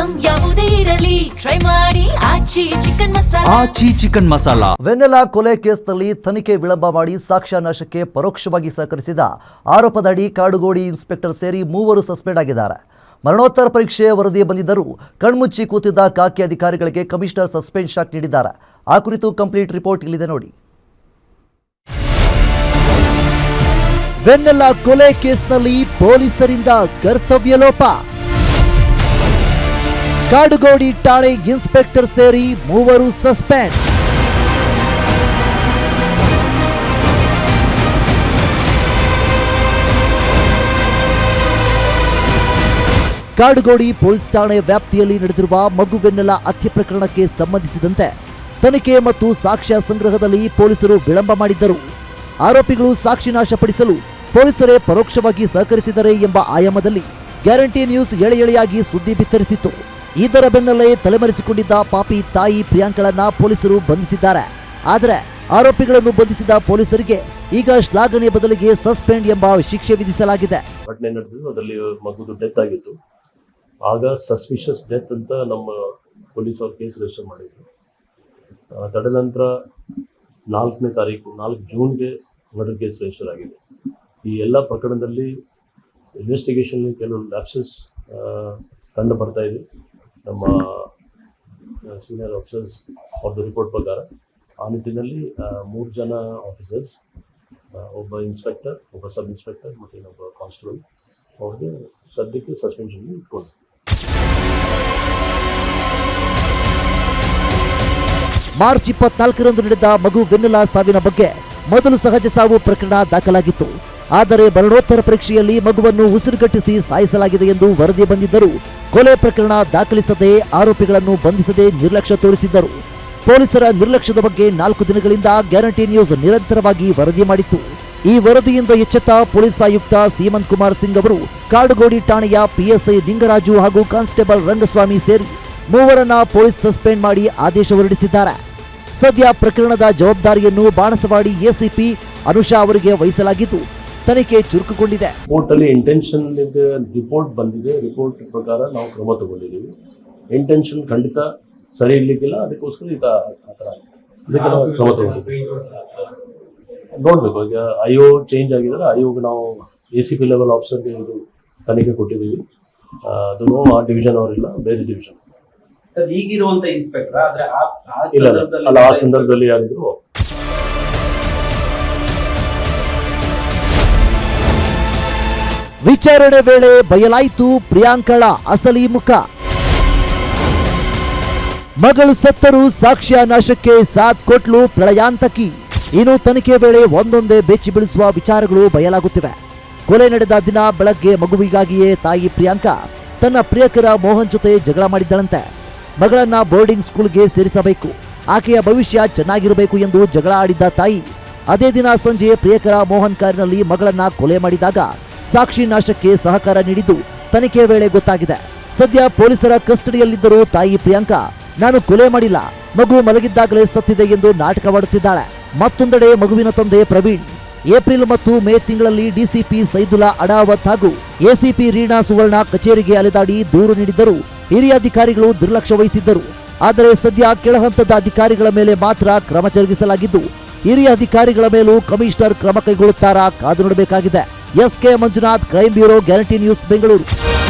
Item ಯಾವುದೇ ಇರಲಿ try ಮಾಡಿ ಆಚಿ ಚಿಕನ್ ಮಸಾಲಾ. ವೆನ್ನೆಲಾ ಕೊಲೆ ಕೇಸ್ನಲ್ಲಿ ತನಿಖೆ ವಿಳಂಬ ಮಾಡಿ ಸಾಕ್ಷ್ಯಾನಾಶಕ್ಕೆ ಪರೋಕ್ಷವಾಗಿ ಸಹಕರಿಸಿದ ಆರೋಪದಡಿ ಕಾಡುಗೋಡಿ ಇನ್ಸ್ಪೆಕ್ಟರ್ ಸೇರಿ 3 ಸಸ್ಪೆಂಡ್ ಆಗಿದ್ದಾರೆ. ಮರಣೋತ್ತರ ಪರೀಕ್ಷೆ ವರದಿ ಬಂದಿದ್ದರೂ ಕಣ್ಮುಚ್ಚಿ ಕೂತಿದ್ದ ಖಾಕಿ ಅಧಿಕಾರಿಗಳಿಗೆ ಕಮಿಷನರ್ ಸಸ್ಪೆಂಡ್ ಶಾಕ್ ನೀಡಿದ್ದಾರೆ. ಆ ಕುರಿತು ಕಂಪ್ಲೀಟ್ ರಿಪೋರ್ಟ್ ಇಲ್ಲಿದೆ ನೋಡಿ. ವೆನ್ನೆಲಾ ಕೊಲೆ ಕೇಸ್ನಲ್ಲಿ ಪೊಲೀಸರಿಂದ ಕರ್ತವ್ಯ ಲೋಪ. ಕಾಡುಗೋಡಿ ಠಾಣೆ ಇನ್ಸ್ಪೆಕ್ಟರ್ ಸೇರಿ 3 ಸಸ್ಪೆಂಡ್. ಕಾಡುಗೋಡಿ ಪೊಲೀಸ್ ಠಾಣೆ ವ್ಯಾಪ್ತಿಯಲ್ಲಿ ನಡೆದಿರುವ ಮಗು ವೆನ್ನೆಲಾ ಹತ್ಯೆ ಪ್ರಕರಣಕ್ಕೆ ಸಂಬಂಧಿಸಿದಂತೆ ತನಿಖೆ ಮತ್ತು ಸಾಕ್ಷ್ಯ ಸಂಗ್ರಹದಲ್ಲಿ ಪೊಲೀಸರು ವಿಳಂಬ ಮಾಡಿದ್ದರು. ಆರೋಪಿಗಳು ಸಾಕ್ಷಿ ನಾಶಪಡಿಸಲು ಪೊಲೀಸರೇ ಪರೋಕ್ಷವಾಗಿ ಸಹಕರಿಸಿದರೆ ಎಂಬ ಆಯಾಮದಲ್ಲಿ ಗ್ಯಾರಂಟಿ ನ್ಯೂಸ್ ಎಳೆಯಾಗಿ ಸುದ್ದಿ ಬಿತ್ತರಿಸಿತ್ತು. ಇದರ ಬೆನ್ನಲ್ಲೇ ತಲೆಮರೆಸಿಕೊಂಡಿದ್ದ ಪಾಪಿ ತಾಯಿ ಪ್ರಿಯಾಂಕಳನ್ನ ಪೊಲೀಸರು ಬಂಧಿಸಿದ್ದಾರೆ. ಆದರೆ ಆರೋಪಿಗಳನ್ನು ಬಂಧಿಸಿದ ಪೊಲೀಸರಿಗೆ ಈಗ ಶ್ಲಾಘನೆ ಬದಲಿಗೆ ಸಸ್ಪೆಂಡ್ ಎಂಬ ಶಿಕ್ಷೆ ವಿಧಿಸಲಾಗಿದೆ. ಘಟನೆ ನಡೆದಿದ್ದು ಅದರಲ್ಲಿ ಮಗುದು ಡೆತ್ ಆಗಿತ್ತು. ಆಗ ಸಸ್ಪಿಷಿಯಸ್ ಡೆತ್ ಅಂತ ನಮ್ಮ ಪೊಲೀಸ್ ಅವ್ರು ಕೇಸ್ ರಿಜಿಸ್ಟರ್ ಮಾಡಿದ್ರು. ತದನಂತರ 4 ಜೂನ್ಗೆ ಮರ್ಡರ್ ಕೇಸ್ ರಿಜಿಸ್ಟರ್ ಆಗಿದೆ. ಈ ಎಲ್ಲ ಪ್ರಕರಣದಲ್ಲಿ ಇನ್ವೆಸ್ಟಿಗೇಷನ್ ಕೆಲವು ಲ್ಯಾಪ್ಸಸ್ ಕಂಡು ಬರ್ತಾ ಇದೆ. ನಮ್ಮ ಸೀನಿಯರ್ ಆಫೀಸರ್ಸ್ ಅವ್ರದ್ದು ರಿಪೋರ್ಟ್ ಪ್ರಕಾರ ಆ ನಿಟ್ಟಿನಲ್ಲಿ 3 ಜನ ಆಫೀಸರ್ಸ್, ಒಬ್ಬ ಇನ್ಸ್ಪೆಕ್ಟರ್, ಒಬ್ಬ ಸಬ್ ಇನ್ಸ್ಪೆಕ್ಟರ್ ಮತ್ತು ಇನ್ನೊಬ್ಬ ಕಾನ್ಸ್ಟೇಬಲ್ ಅವ್ರಿಗೆ ಸದ್ಯಕ್ಕೆ ಸಸ್ಪೆನ್ಷನ್ ಇಟ್ಕೊಂಡು. ಮಾರ್ಚ್ 24ರಂದು ನಡೆದ ಮಗು ವೆನ್ನೆಲಾ ಸಾವಿನ ಬಗ್ಗೆ ಮೊದಲು ಸಹಜ ಸಾವು ಪ್ರಕರಣ ದಾಖಲಾಗಿತ್ತು. ಆದರೆ ಮರಣೋತ್ತರ ಪರೀಕ್ಷೆಯಲ್ಲಿ ಮಗುವನ್ನು ಉಸಿರುಗಟ್ಟಿಸಿ ಸಾಯಿಸಲಾಗಿದೆ ಎಂದು ವರದಿ ಬಂದಿದ್ದರೂ ಕೊಲೆ ಪ್ರಕರಣ ದಾಖಲಿಸದೆ ಆರೋಪಿಗಳನ್ನು ಬಂಧಿಸದೆ ನಿರ್ಲಕ್ಷ್ಯ ತೋರಿಸಿದ್ದರು. ಪೊಲೀಸರ ನಿರ್ಲಕ್ಷ್ಯದ ಬಗ್ಗೆ 4 ದಿನಗಳಿಂದ ಗ್ಯಾರಂಟಿ ನ್ಯೂಸ್ ನಿರಂತರವಾಗಿ ವರದಿ ಮಾಡಿತ್ತು. ಈ ವರದಿಯಿಂದ ಎಚ್ಚೆತ್ತ ಪೊಲೀಸ್ ಆಯುಕ್ತ ಸೀಮಂತ್ ಕುಮಾರ್ ಸಿಂಗ್ ಅವರು ಕಾಡುಗೋಡಿ ಠಾಣೆಯ ಪಿಎಸ್ಐ ಲಿಂಗರಾಜು ಹಾಗೂ ಕಾನ್ಸ್ಟೇಬಲ್ ರಂಗಸ್ವಾಮಿ ಸೇರಿ 3ರನ್ನ ಪೊಲೀಸ್ ಸಸ್ಪೆಂಡ್ ಮಾಡಿ ಆದೇಶ ಹೊರಡಿಸಿದ್ದಾರೆ. ಸದ್ಯ ಪ್ರಕರಣದ ಜವಾಬ್ದಾರಿಯನ್ನು ಬಾಣಸವಾಡಿ ಎಸಿಪಿ ಅನುಷಾ ಅವರಿಗೆ ವಹಿಸಲಾಗಿದ್ದು ತನಿಖೆ ಚುರುಕುಗೊಂಡಿದೆ. ಕೋರ್ಟಲ್ಲಿ ಇಂಟೆನ್ಷನ್ ರಿಪೋರ್ಟ್ ಬಂದಿದೆ. ರಿಪೋರ್ಟ್ ಪ್ರಕಾರ ನಾವು ಕ್ರಮ ತಗೊಂಡಿದ್ದೀವಿ. ಇಂಟೆನ್ಷನ್ ಖಂಡಿತ ಸರಿ ಇರ್ಲಿಕ್ಕಿಲ್ಲ, ಅದಕ್ಕೋಸ್ಕರ ಈಗ ಆ ಥರ ಇದಕ್ಕೆ ನಾವು ಕ್ರಮ ತಗೊಂಡಿದ್ದೀವಿ. ನೋಡ್ಬೇಕು, ಈಗ ಐಒ ಚೇಂಜ್ ಆಗಿದ್ರೆ ಐಒಗೆ ನಾವು ACP ಲೆವೆಲ್ ಆಫೀಸರ್ಗೆ ಇದು ತನಿಖೆ ಕೊಟ್ಟಿದ್ದೀವಿ. ಅದು ಆ ಡಿವಿಷನ್ ಅವರಿಲ್ಲ, ಬೇರೆ ಡಿವಿಷನ್ ಈಗಿರುವಂತ ಇನ್ಸ್ಪೆಕ್ಟರ್ ಇಲ್ಲ ಅಲ್ಲ, ಆ ಸಂದರ್ಭದಲ್ಲಿ ಯಾರಿದ್ರು. ವಿಚಾರಣೆ ವೇಳೆ ಬಯಲಾಯಿತು ಪ್ರಿಯಾಂಕಳ ಅಸಲಿ ಮುಖ. ಮಗಳು ಸತ್ತರೂ ಸಾಕ್ಷ್ಯ ನಾಶಕ್ಕೆ ಸಾಥ್ ಕೊಟ್ಲು ಪ್ರಳಯಾಂತಕಿ. ಇನ್ನು ತನಿಖೆ ವೇಳೆ ಒಂದೊಂದೇ ಬೆಚ್ಚಿ ಬೀಳಿಸುವ ವಿಚಾರಗಳು ಬಯಲಾಗುತ್ತಿವೆ. ಕೊಲೆ ನಡೆದ ದಿನ ಬೆಳಗ್ಗೆ ಮಗುವಿಗಾಗಿಯೇ ತಾಯಿ ಪ್ರಿಯಾಂಕಾ ತನ್ನ ಪ್ರಿಯಕರ ಮೋಹನ್ ಜೊತೆ ಜಗಳ ಮಾಡಿದ್ದಳಂತೆ. ಮಗಳನ್ನ ಬೋರ್ಡಿಂಗ್ ಸ್ಕೂಲ್ಗೆ ಸೇರಿಸಬೇಕು, ಆಕೆಯ ಭವಿಷ್ಯ ಚೆನ್ನಾಗಿರಬೇಕು ಎಂದು ಜಗಳ ಆಡಿದ್ದ ತಾಯಿ ಅದೇ ದಿನ ಸಂಜೆ ಪ್ರಿಯಕರ ಮೋಹನ್ ಕಾರಿನಲ್ಲಿ ಮಗಳನ್ನ ಕೊಲೆ ಮಾಡಿದಾಗ ಸಾಕ್ಷಿ ನಾಶಕ್ಕೆ ಸಹಕಾರ ನೀಡಿದ್ದು ತನಿಖೆ ವೇಳೆ ಗೊತ್ತಾಗಿದೆ. ಸದ್ಯ ಪೊಲೀಸರ ಕಸ್ಟಡಿಯಲ್ಲಿದ್ದರೂ ತಾಯಿ ಪ್ರಿಯಾಂಕಾ ನಾನು ಕೊಲೆ ಮಾಡಿಲ್ಲ, ಮಗು ಮಲಗಿದ್ದಾಗಲೇ ಸತ್ತಿದೆ ಎಂದು ನಾಟಕವಾಡುತ್ತಿದ್ದಾಳೆ. ಮತ್ತೊಂದೆಡೆ ಮಗುವಿನ ತಂದೆ ಪ್ರವೀಣ್ ಏಪ್ರಿಲ್ ಮತ್ತು ಮೇ ತಿಂಗಳಲ್ಲಿ ಡಿಸಿಪಿ ಸೈದುಲ್ಲಾ ಅಡಾವತ್ ಹಾಗೂ ಎಸಿಪಿ ರೀನಾ ಸುವರ್ಣ ಕಚೇರಿಗೆ ಅಲೆದಾಡಿ ದೂರು ನೀಡಿದ್ದರು. ಹಿರಿಯ ಅಧಿಕಾರಿಗಳು ನಿರ್ಲಕ್ಷ್ಯ ವಹಿಸಿದ್ದರು. ಆದರೆ ಸದ್ಯ ಕೆಳಹಂತದ ಅಧಿಕಾರಿಗಳ ಮೇಲೆ ಮಾತ್ರ ಕ್ರಮ ಜರುಗಿಸಲಾಗಿದ್ದು ಹಿರಿಯ ಅಧಿಕಾರಿಗಳ ಮೇಲೂ ಕಮಿಷನರ್ ಕ್ರಮ ಕೈಗೊಳ್ಳುತ್ತಾರಾ ಕಾದು ನೋಡಬೇಕಾಗಿದೆ. SK Manjunath, crime bureau, guarantee news, Bengaluru.